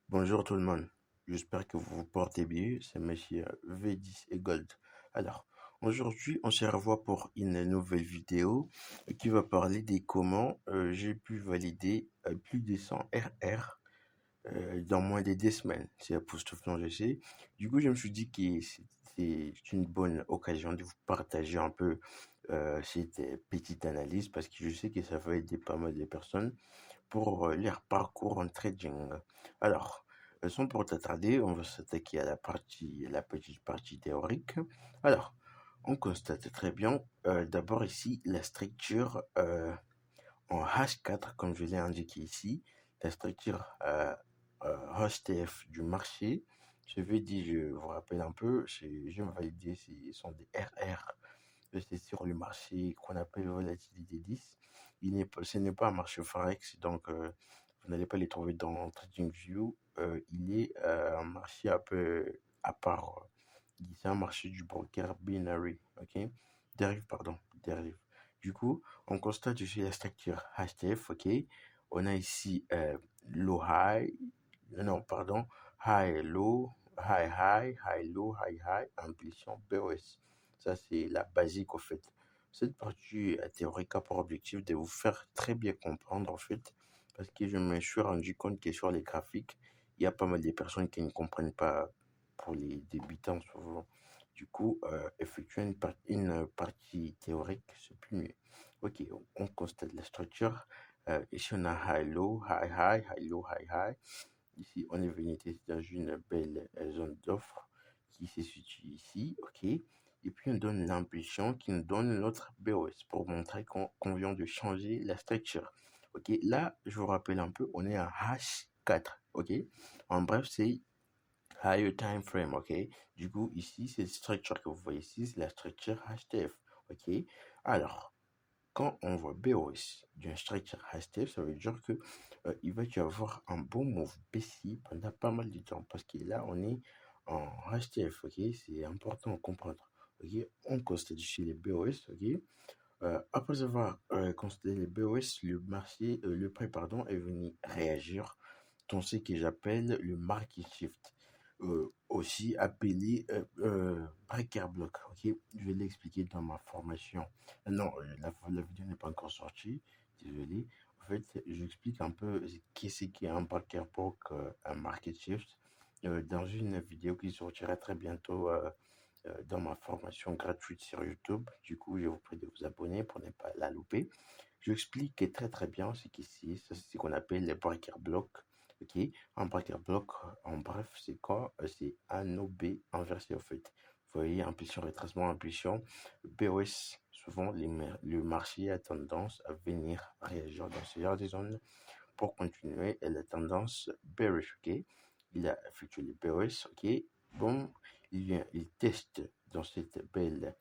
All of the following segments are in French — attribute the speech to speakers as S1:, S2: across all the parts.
S1: Bonjour tout le monde, j'espère que vous vous portez bien, c'est Monsieur V10 et Gold. Alors, aujourd'hui, on se revoit pour une nouvelle vidéo qui va parler des comment j'ai pu valider plus de 100 RR dans moins de 2 semaines. C'est époustouflant, je sais. Du coup, je me suis dit que c'est une bonne occasion de vous partager un peu cette petite analyse parce que je sais que ça va aider pas mal de personnes pour leur parcours en trading. Alors, sans pour t'attarder, on va s'attaquer à la petite partie théorique. Alors, on constate très bien, d'abord ici, la structure en H4, comme je l'ai indiqué ici, la structure HTF du marché. Je vais dire, je vous rappelle un peu, je vais valider, ce sont des RR c'est sur le marché qu'on appelle volatilité 10. Ce n'est pas un marché Forex, donc vous n'allez pas les trouver dans TradingView. Il est un marché un peu à part. C'est un marché du broker binary, ok? Dérive, pardon, dérive. Du coup, on constate ici la structure HTF, ok? On a ici low high, non, pardon, high low, high high, high low, high high, impulsion BOS. Ça, c'est la basique, au fait. Cette partie théorique a pour objectif de vous faire très bien comprendre, en fait, parce que je me suis rendu compte que sur les graphiques, il y a pas mal de personnes qui ne comprennent pas pour les débutants souvent. Du coup, effectuer une partie théorique, c'est plus mieux. Ok, on constate la structure. Ici, on a high, low, high, high, high, low, high, high. Ici, on est venu tester dans une belle zone d'offre qui se situe ici, ok. Et puis, on donne l'impulsion qui nous donne notre BOS pour montrer qu'on vient de changer la structure. Ok, là, je vous rappelle un peu, on est à H4, ok. En bref, c'est higher time frame, ok. Du coup, ici, cette structure que vous voyez ici, c'est la structure HTF, ok. Alors, quand on voit BOS d'une structure HTF, ça veut dire que il va y avoir un bon move baissier pendant pas mal de temps parce que là, on est en HTF, ok. C'est important à comprendre, ok. On constate ici les BOS, ok. Après avoir constaté les BOS, le prix, pardon, est venu réagir dans ce que j'appelle le market shift, aussi appelé breaker block. Ok, je vais l'expliquer dans ma formation. Non, la vidéo n'est pas encore sortie. Désolé. En fait, j'explique un peu qu'est-ce qu'est un breaker block, un market shift, dans une vidéo qui sortira très bientôt. Dans ma formation gratuite sur YouTube. Du coup, je vous prie de vous abonner pour ne pas la louper. Je explique très très bien ce qu'ici, c'est ce qu'on appelle les breaker blocks. Ok, un breaker block, en bref, c'est quoi? C'est un OB inversé en fait. Vous voyez, impulsion, rétracement, impulsion. BOS, souvent le marché a tendance à venir réagir dans ce genre de zones pour continuer la tendance bearish. Ok, il a effectué le BOS. Ok, bon, il teste dans cette belle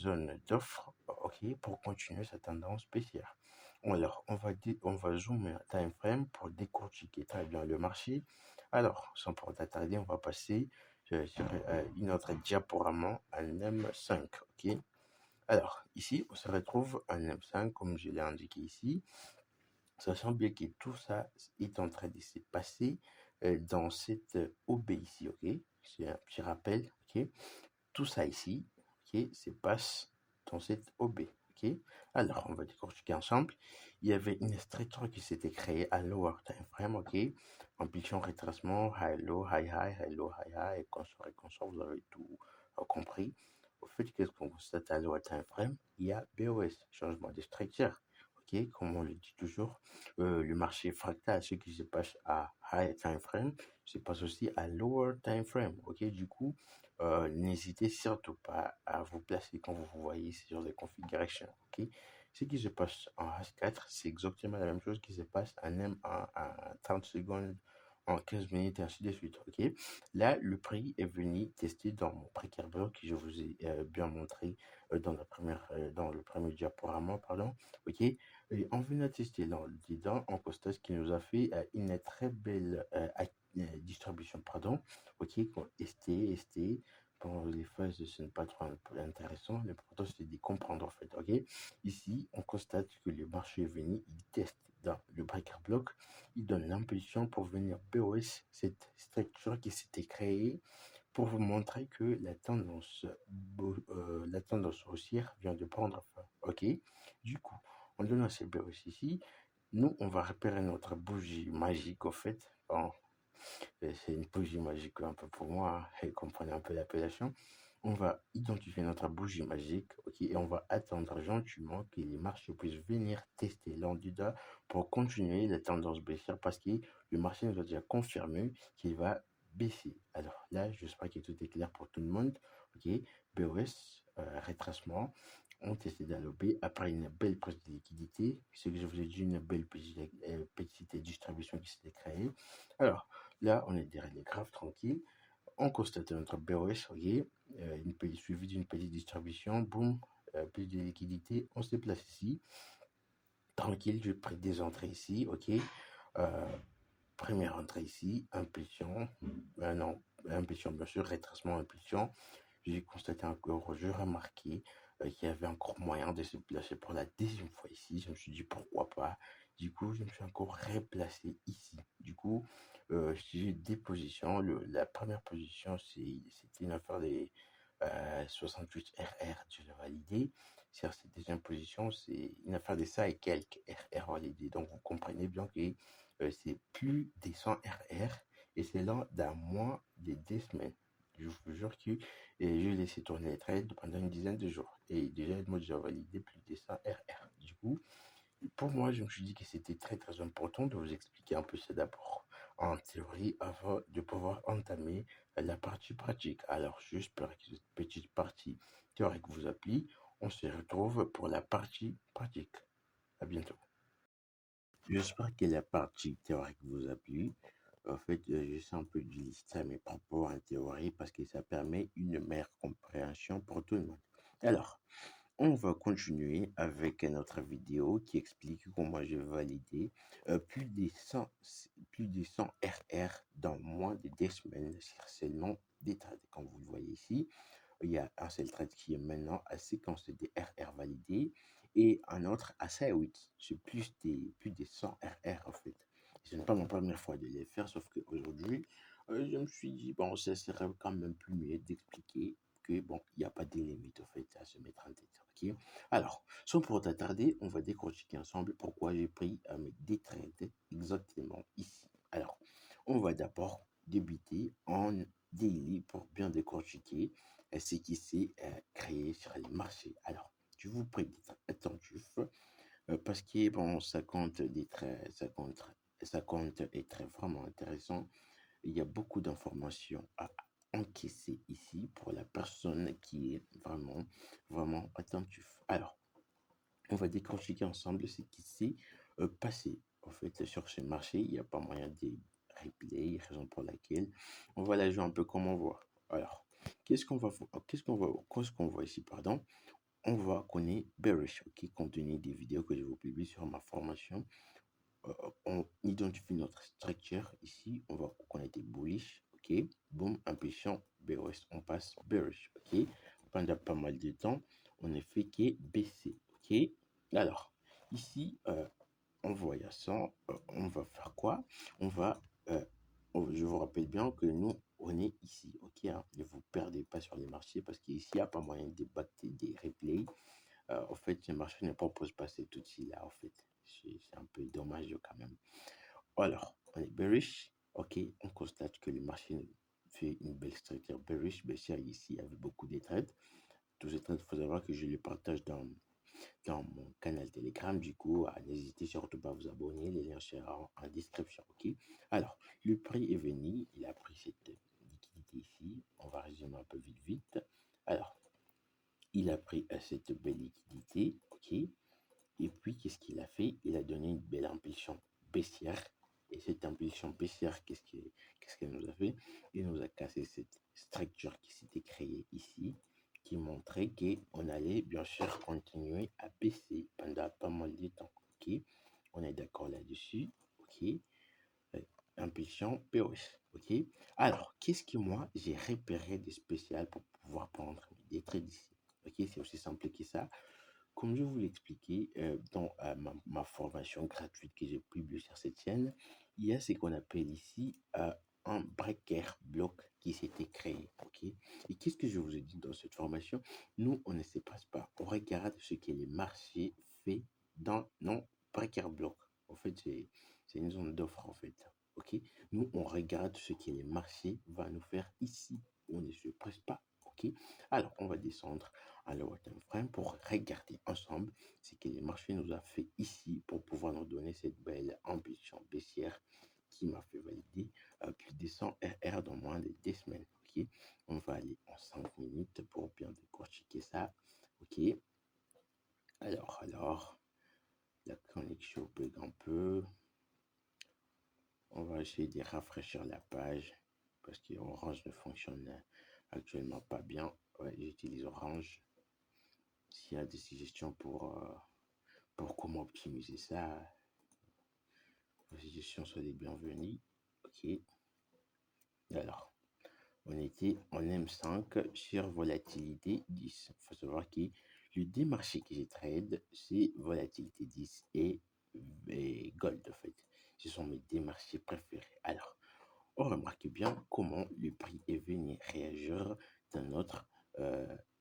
S1: zone d'offre, ok, pour continuer sa tendance baissière. Alors, on va zoomer un time frame pour décortiquer très bien le marché. Alors, sans pour t'attarder, on va passer sur une autre diaporama, un M5, ok. Alors, ici, on se retrouve un M5, comme je l'ai indiqué ici, sachant bien que tout ça est en train de se passer dans cette OB ici, ok. C'est un petit rappel, ok. Tout ça ici, ok, se passe dans cette OB, ok. Alors, on va décortiquer ensemble. Il y avait une structure qui s'était créée à lower time frame, ok. Ambition, retracement, high low, high high, high low, high high, et consort, vous avez tout compris. Au fait, qu'est-ce qu'on constate à lower time frame? Il y a BOS, changement de structure. Ok, comme on le dit toujours, le marché fractal, ce qui se passe à high time frame, se passe aussi à lower time frame. Ok, du coup, n'hésitez surtout pas à vous placer quand vous voyez sur les configurations. Ok, ce qui se passe en H4, c'est exactement la même chose qui se passe en 30 secondes, en 15 minutes, et ainsi de suite. Ok, là, le prix est venu tester dans mon précaire bloc que je vous ai bien montré dans le premier diaporama, pardon. Ok, et on vient tester dedans, on constate qu'il nous a fait une très belle distribution, pardon. Ok, ST, dans les phases, ce n'est pas trop intéressant. L'important, c'est de comprendre, en fait. OK? Ici, on constate que le marché est venu, il teste dans le breaker block, il donne l'impulsion pour venir BOS, cette structure qui s'était créée pour vous montrer que la tendance haussière vient de prendre fin. OK? Du coup, en donnant ces BOS ici, nous, on va repérer notre bougie magique, au fait. Bon, c'est une bougie magique un peu pour moi, hein, et comprenez un peu l'appellation. On va identifier notre bougie magique, ok, et on va attendre gentiment que les marchés puissent venir tester l'anduda pour continuer la tendance baissière parce que le marché nous a déjà confirmé qu'il va baisser. Alors là, j'espère que tout est clair pour tout le monde. Ok, BOS, retracement, on testé d'alloper après une belle prise de liquidité. Ce que je vous ai dit, une belle petite distribution qui s'était créée. Alors, là, on est derrière les graphes, tranquille. On constate notre BOS, ok, suivi d'une petite distribution, boum, plus de liquidité, on se place ici, tranquille, je prends des entrées ici, ok, euh, première entrée ici, impulsion, non, impulsion bien sûr, retracement, impulsion, j'ai constaté encore, je remarqué qu'il y avait encore moyen de se placer pour la deuxième fois ici. Je me suis dit pourquoi pas. Du coup, je me suis encore replacé ici. Du coup, j'ai des positions. La première position, c'était une affaire des 68 RR, je l'ai validé. Sur cette deuxième position, c'est une affaire de ça et quelques RR validés. Donc, vous comprenez bien que c'est plus des 100 RR et c'est là d'un mois, des 2 semaines. Je vous jure que j'ai laissé tourner les trades pendant une dizaine de jours. Et déjà, moi, j'ai validé plus de 100 RR. Du coup, pour moi, je me suis dit que c'était très, très important de vous expliquer un peu ça d'abord en théorie avant de pouvoir entamer la partie pratique. Alors, j'espère que cette petite partie théorique vous appuie. On se retrouve pour la partie pratique. À bientôt. J'espère que la partie théorique vous appuie. En fait, j'essaie un peu de lister mes propos en théorie parce que ça permet une meilleure compréhension pour tout le monde. Alors, on va continuer avec notre vidéo qui explique comment j'ai validé plus de 100 RR dans moins de 2 semaines sur seulement des trades. Comme vous le voyez ici, il y a un seul trade qui est maintenant à séquence de RR validé et un autre à 8. C'est plus de 100 RR en fait. Ce n'est pas ma première fois de les faire, sauf qu'aujourd'hui, je me suis dit, bon, ça serait quand même plus mieux d'expliquer que, bon, il n'y a pas de limite en fait à se mettre en tête. Ok. Alors, sans pour t'attarder, on va décortiquer ensemble pourquoi j'ai pris des trades exactement ici. Alors, on va d'abord débuter en daily pour bien décortiquer ce qui s'est créé sur les marchés. Alors, je vous prie d'être attentif parce que bon, ça compte être vraiment intéressant. Il y a beaucoup d'informations à encaisser ici pour la personne qui est vraiment, vraiment attentif. Alors, on va décortiquer ensemble ce qui s'est passé. En fait, sur ce marché, il n'y a pas moyen de replay, raison pour laquelle on va la jouer un peu comme on voit. Alors, qu'est-ce qu'on voit ici, pardon? On voit qu'on est bearish, ok, compte tenu des vidéos que je vous publie sur ma formation. On identifie notre structure ici, on voit qu'on était bullish, ok, boum, impulsion, BOS, on passe bearish, ok, pendant pas mal de temps, on ne fait que baisser, ok. Alors, ici, en voyant, on va faire quoi? On va, je vous rappelle bien que nous, on est ici, ok, hein, ne vous perdez pas sur les marchés parce qu'ici, il n'y a pas moyen de battre des replays. En fait, le marché ne propose pas cet outil-là, en fait. C'est un peu dommage quand même. Alors, on est bearish. Ok, on constate que le marché fait une belle structure bearish, baissière ici avec beaucoup de trades. Tous ces trades, il faut savoir que je les partage dans mon canal Telegram. Du coup, n'hésitez surtout pas à vous abonner. Les liens seront en description. Ok. Alors, le prix est venu. Il a pris cette liquidité ici. On va résumer un peu vite, vite. Alors, il a pris cette belle liquidité. Ok. Et puis, qu'est-ce qu'il a fait? Il a donné une belle impulsion baissière. Et cette impulsion baissière, qu'est-ce qu'elle nous a fait? Il nous a cassé cette structure qui s'était créée ici, qui montrait qu'on allait bien sûr continuer à baisser pendant pas mal de temps. Ok, on est d'accord là-dessus. Ok, impulsion POS. OK? Alors, qu'est-ce que moi, j'ai repéré de spécial pour pouvoir prendre des trades ici? OK? C'est aussi simple que ça. Comme je vous l'expliquais dans ma formation gratuite que j'ai publiée sur cette chaîne, il y a ce qu'on appelle ici un breaker block qui s'était créé. OK? Et qu'est-ce que je vous ai dit dans cette formation? Nous, on ne se passe pas. On regarde ce que les marchés fait dans nos breaker block. En fait, c'est une zone d'offre, en fait. OK? Nous, on regarde ce que les marchés vont nous faire ici. On ne se presse pas. OK? Alors, on va descendre à la time frame pour regarder ensemble ce que le marché nous a fait ici pour pouvoir nous donner cette belle ambition baissière qui m'a fait valider plus de 100 RR dans moins de 2 semaines. Ok, on va aller en 5 minutes pour bien décortiquer ça. Ok, alors, la connexion bug un peu. On va essayer de rafraîchir la page parce que Orange ne fonctionne actuellement pas bien. Ouais, j'utilise Orange. S'il y a des suggestions pour comment optimiser ça, vos suggestions sont les bienvenues. Ok, alors, on était en M5 sur volatilité 10. Il faut savoir que le démarché que j'ai trade, c'est volatilité 10 et Gold en fait. Ce sont mes démarchés préférés. Alors, on remarque bien comment le prix est venu réagir dans notre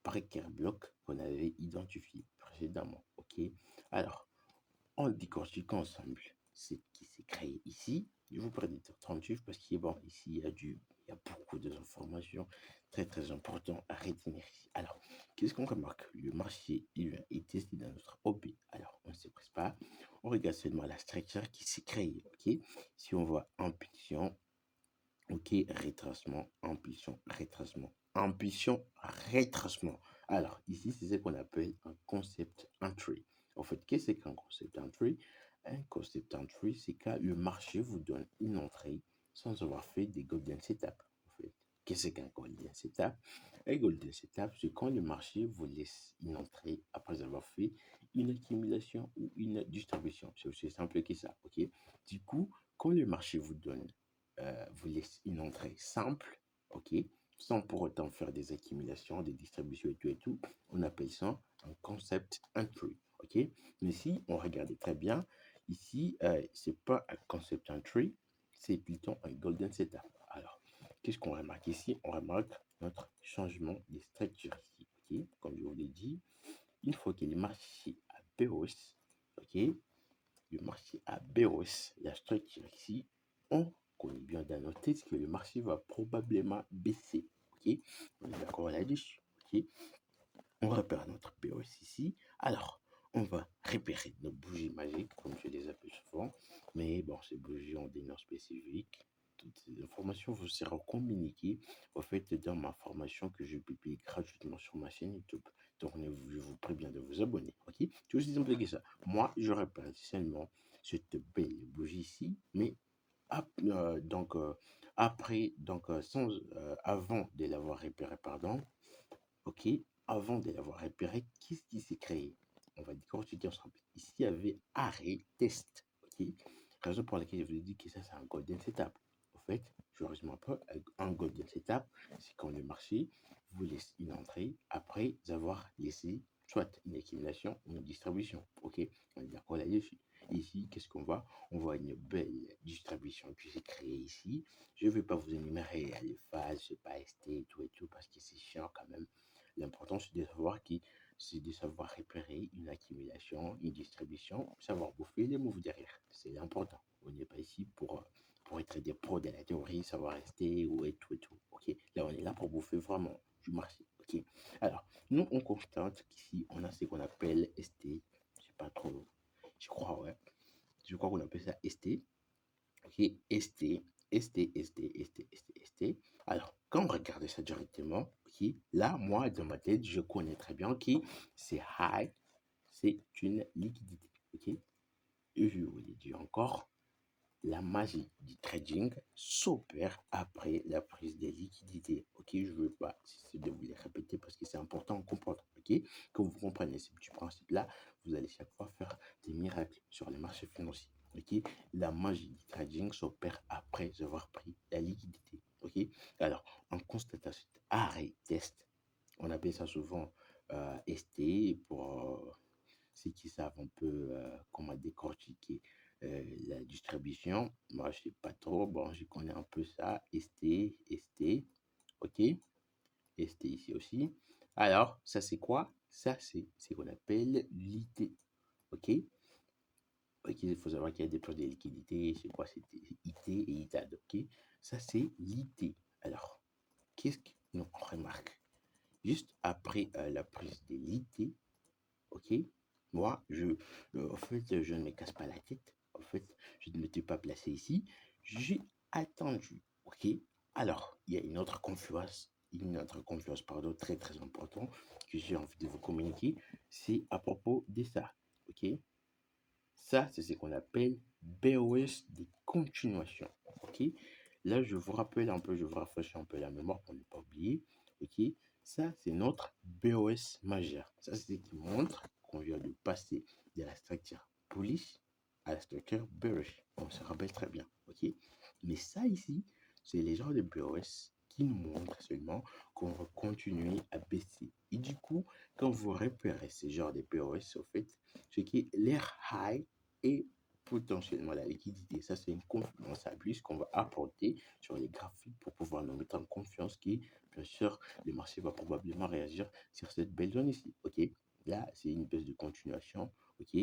S1: breaker block qu'on avait identifié précédemment. Ok, alors, en décortiquant ensemble ce qui s'est créé ici, je vous prends des 30 chiffres parce qu'il bon, ici, il y a beaucoup d'informations très très importantes à retenir ici. Alors, qu'est-ce qu'on remarque? Le marché est testé dans notre OP. Alors, on ne se presse pas. On regarde seulement la structure qui s'est créée. Ok, si on voit impulsion, ok, retracement, impulsion, retracement, impulsion, retracement. Alors, ici, c'est ce qu'on appelle un concept entry. En fait, qu'est-ce qu'un concept entry? Un concept entry, c'est quand le marché vous donne une entrée sans avoir fait des golden setup. En fait, qu'est-ce qu'un golden setup? Un golden setup, c'est quand le marché vous laisse une entrée après avoir fait une accumulation ou une distribution. C'est aussi simple que ça. Ok. Du coup, quand le marché vous laisse une entrée simple, ok, sans pour autant faire des accumulations, des distributions et tout, on appelle ça un concept entry, ok. Mais si on regarde très bien, ici, c'est pas un concept entry, c'est plutôt un golden setup. Alors, qu'est-ce qu'on remarque ici? On remarque notre changement de structure ici, ok. Comme je vous l'ai dit, une fois que le marché à hausse, ok, le marché à hausse, la structure ici, on connaît bien dans nos têtes que le marché va probablement baisser. Ok, on est d'accord là-dessus. Ok, on repère notre POS ici. Alors, on va repérer nos bougies magiques, comme je les appelle souvent. Mais bon, ces bougies ont des noms spécifiques. Toutes ces informations vous seront communiquées au fait dans ma formation que je publie gratuitement sur ma chaîne YouTube. Donc, je vous prie bien de vous abonner. Ok, c'est aussi simple que ça. Moi, je repère seulement cette belle bougie ici, mais après, avant de l'avoir repéré, pardon, ok, avant de l'avoir repéré, qu'est-ce qui s'est créé? On va décortiquer ensemble. Ici, il y avait arrêt test. Ok, raison pour laquelle je vous ai dit que ça, c'est un golden setup. En fait, je résume un peu. Un golden setup, c'est quand le marché vous laisse une entrée après avoir laissé soit une accumulation ou une distribution. Ok, on est d'accord là-dessus. Ici, qu'est-ce qu'on voit? On voit une belle distribution qui s'est créée ici. Je ne vais pas vous énumérer les phases, je sais pas ST et tout, parce que c'est chiant quand même. L'important, c'est de savoir repérer une accumulation, une distribution, savoir bouffer les moves derrière. C'est important. On n'est pas ici pour être des pros de la théorie, savoir rester ou et tout et tout. Ok. Là, on est là pour bouffer vraiment du marché. Ok. Alors, nous, on constate qu'ici, on a ce qu'on appelle ST. Je sais pas trop. Je crois, ouais. Je crois qu'on appelle ça ST. Ok. ST. ST, ST, ST, ST, ST. Alors, quand on regarde ça directement, ok, là, moi, dans ma tête, je connais très bien que c'est high, c'est une liquidité. Ok, et je vous l'ai dit encore, la magie du trading s'opère après la prise des liquidités. Ok, je ne veux pas cesser de vous les répéter parce que c'est important de comprendre. Ok, quand vous comprenez ce petit principe-là, vous allez chaque fois faire des miracles sur les marchés financiers. Ok, la magie du trading s'opère après avoir pris la liquidité. Ok, alors on constate cet arrêt test. On appelle ça souvent ST pour ceux qui savent un peu comment décortiquer la distribution. Moi, je sais pas trop. Bon, je connais un peu ça. ST, ok. ST ici aussi. Alors, ça c'est quoi? Ça c'est ce qu'on appelle l'IT. Ok. Ok, il faut savoir qu'il y a des plans de liquidité. C'est quoi? C'est IT et ITAD. Ok. Ça c'est l'IT. Alors, qu'est-ce qu'on remarque? Juste après la prise de l'IT, ok? Moi, en fait, je ne me casse pas la tête. En fait, je ne m'étais pas placé ici. J'ai attendu, ok? Alors, il y a une autre confiance, pardon, très très important que j'ai envie de vous communiquer. C'est à propos de ça, ok? Ça, c'est ce qu'on appelle BOS de continuation, ok? Là, je vous rappelle un peu, je vous rafraîchis un peu la mémoire pour ne pas oublier, ok? Ça, c'est notre BOS majeur. Ça, c'est ce qui montre qu'on vient de passer de la structure bullish à la structure bearish. On se rappelle très bien, ok? Mais ça ici, c'est les genres de BOS qui nous montrent seulement qu'on va continuer à baisser. Et du coup, quand vous repérez ce genre de BOS, au fait, ce qui est l'air high et potentiellement la liquidité. Ça, c'est une confluence à plus qu'on va apporter sur les graphiques pour pouvoir nous mettre en confiance que, bien sûr, le marché va probablement réagir sur cette belle zone ici. OK? Là, c'est une baisse de continuation. OK?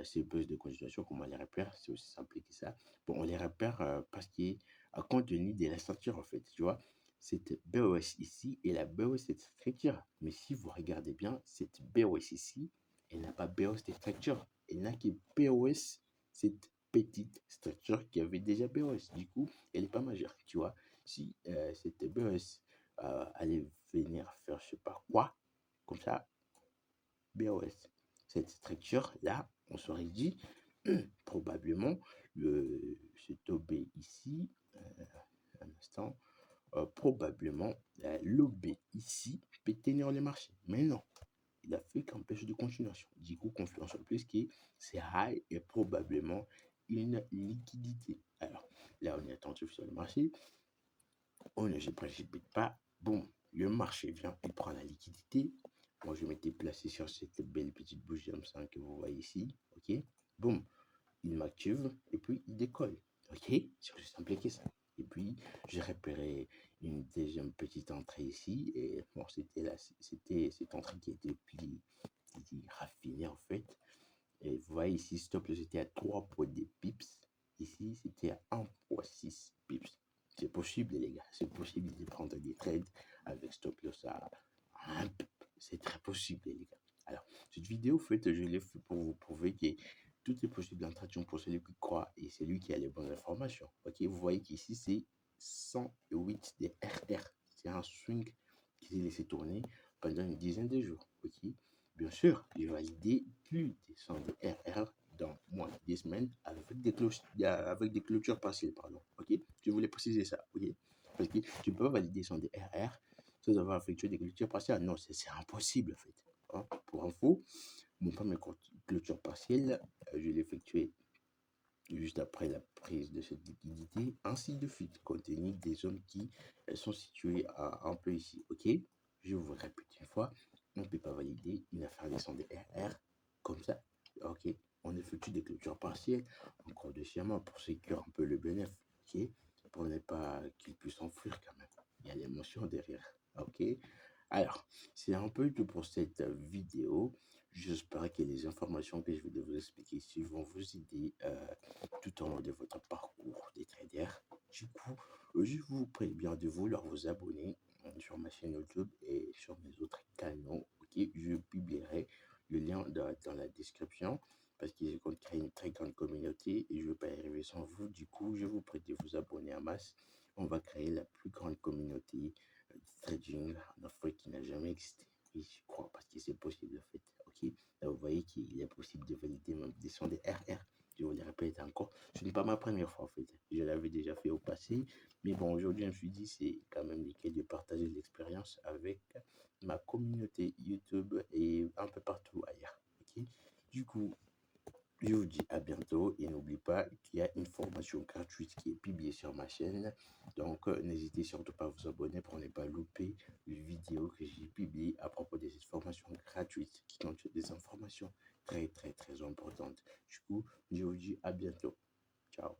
S1: Ces baisses de continuation, comment on les repère? C'est aussi simple que ça. Bon, on les repère parce qu'il a compte tenu de la structure, en fait. Tu vois? Cette BOS ici et la BOS cette structure. Mais si vous regardez bien, cette BOS ici, elle n'a pas BOS de structure. Elle n'a que BOS, cette petite structure qui avait déjà BOS. Du coup, elle n'est pas majeure. Tu vois, si cette BOS allait venir faire je sais pas quoi, comme ça, BOS. Cette structure-là, on serait dit, probablement, ce tobé ici, un instant, probablement, l'OB ici peut tenir le marché. Mais non, il a fait qu'empêche de continuation. Du coup, confiance en plus qui c'est high et probablement une liquidité. Alors là, on est attentif sur le marché. On ne se précipite pas. Bon, le marché vient, il prend la liquidité. Moi, je m'étais placé sur cette belle petite bougie comme ça que vous voyez ici. OK? Boum, il m'active et puis il décolle. OK? C'est aussi simple que ça. Et puis, j'ai repéré une deuxième petite entrée ici. Et bon, c'était cette entrée qui était plus raffinée en fait. Et vous voyez ici, stop loss était à 3,2 pips. Ici, c'était à 1,6 pips. C'est possible, les gars. C'est possible de prendre des trades avec stop loss à 1 pip. C'est très possible, les gars. Alors, cette vidéo, en fait, je l'ai fait pour vous prouver que tout est possible en trading pour celui qui croit et celui qui a les bonnes informations. Ok, vous voyez qu'ici, c'est 108 des RR. C'est un swing qui s'est laissé tourner pendant une dizaine de jours. Ok, bien sûr, j'ai validé plus de 100 de RR dans moins de 10 semaines avec des clôtures partielles. Pardon. Ok, je voulais préciser ça. Ok, parce que tu peux pas valider 100 de RR sans avoir effectué des clôtures partielles. Non, c'est impossible en fait. Hein. Pour info, mon premier clôture partielle, je l'ai effectué juste après la prise de cette liquidité, ainsi de suite, compte tenu des zones qui sont situées un peu ici. Ok, je vous répète une fois, on ne peut pas valider une affaire descendue RR comme ça. Ok, on effectue des clôtures partielles, encore deuxièmement, pour sécuriser un peu le bénéfice. Ok, pour ne pas qu'il puisse s'enfuir quand même. Il y a l'émotion derrière. Ok, alors, c'est un peu tout pour cette vidéo. J'espère que les informations que je vais vous expliquer ici vont vous aider tout au long de votre parcours des traders. Du coup, je vous prie bien de vouloir vous abonner sur ma chaîne YouTube et sur mes autres canaux. Ok, je publierai le lien dans la description parce que je compte créer une très grande communauté et je ne veux pas y arriver sans vous. Du coup, je vous prie de vous abonner en masse. On va créer la plus grande communauté trading en Afrique qui n'a jamais existé. Et je crois parce que c'est possible en fait. Ok, là vous voyez qu'il est possible de valider même des sons de RR. Je vous le répète encore, ce n'est pas ma première fois en fait. Je l'avais déjà fait au passé, mais bon aujourd'hui je me suis dit c'est quand même nickel de partager l'expérience avec ma communauté YouTube et un peu partout ailleurs. Ok, du coup Je vous dis à bientôt et n'oublie pas qu'il y a une formation gratuite qui est publiée sur ma chaîne. Donc, n'hésitez surtout pas à vous abonner pour ne pas louper les vidéos que j'ai publiées à propos de cette formation gratuite qui contient des informations très, très, très importantes. Du coup, je vous dis à bientôt. Ciao.